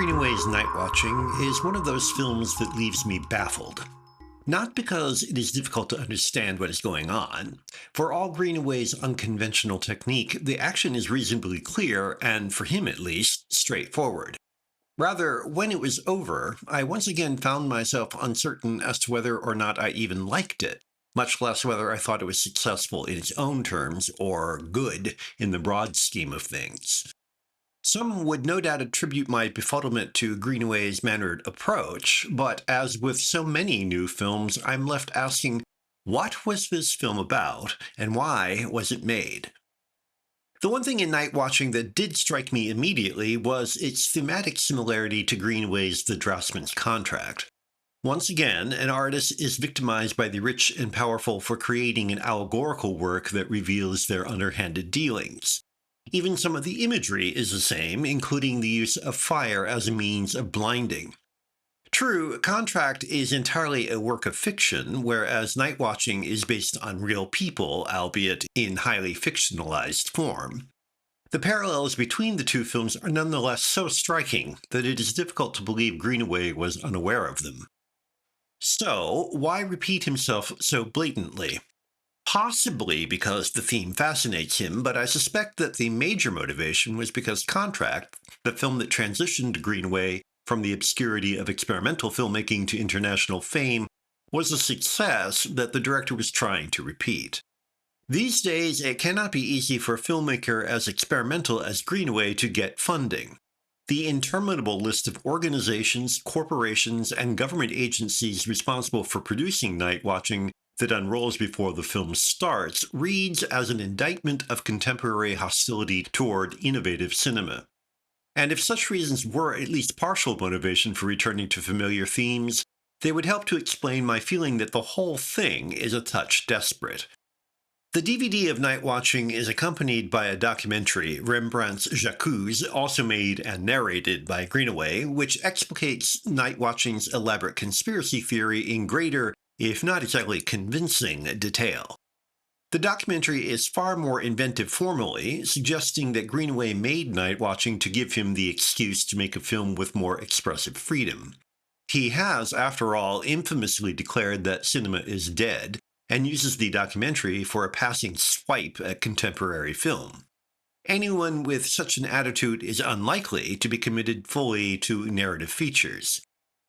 Greenaway's Nightwatching is one of those films that leaves me baffled. Not because it is difficult to understand what is going on. For all Greenaway's unconventional technique, the action is reasonably clear and, for him at least, straightforward. Rather, when it was over, I once again found myself uncertain as to whether or not I even liked it, much less whether I thought it was successful in its own terms or good in the broad scheme of things. Some would no doubt attribute my befuddlement to Greenaway's mannered approach, but as with so many new films, I'm left asking, what was this film about, and why was it made? The one thing in Nightwatching that did strike me immediately was its thematic similarity to Greenaway's The Draftsman's Contract. Once again, an artist is victimized by the rich and powerful for creating an allegorical work that reveals their underhanded dealings. Even some of the imagery is the same, including the use of fire as a means of blinding. True, Contract is entirely a work of fiction, whereas Nightwatching is based on real people, albeit in highly fictionalized form. The parallels between the two films are nonetheless so striking that it is difficult to believe Greenaway was unaware of them. So, why repeat himself so blatantly? Possibly because the theme fascinates him, but I suspect that the major motivation was because Contract, the film that transitioned Greenaway from the obscurity of experimental filmmaking to international fame, was a success that the director was trying to repeat. These days, it cannot be easy for a filmmaker as experimental as Greenaway to get funding. The interminable list of organizations, corporations, and government agencies responsible for producing Nightwatching that unrolls before the film starts reads as an indictment of contemporary hostility toward innovative cinema. And if such reasons were at least partial motivation for returning to familiar themes, they would help to explain my feeling that the whole thing is a touch desperate. The DVD of Nightwatching is accompanied by a documentary, Rembrandt's J'accuse, also made and narrated by Greenaway, which explicates Nightwatching's elaborate conspiracy theory in greater, if not exactly convincing, detail. The documentary is far more inventive formally, suggesting that Greenaway made Nightwatching to give him the excuse to make a film with more expressive freedom. He has, after all, infamously declared that cinema is dead, and uses the documentary for a passing swipe at contemporary film. Anyone with such an attitude is unlikely to be committed fully to narrative features.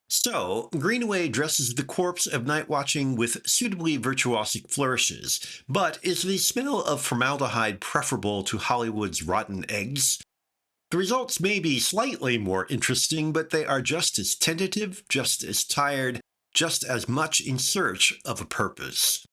So, Greenaway dresses the corpse of Nightwatching with suitably virtuosic flourishes, but is the smell of formaldehyde preferable to Hollywood's rotten eggs? The results may be slightly more interesting, but they are just as tentative, just as tired, just as much in search of a purpose.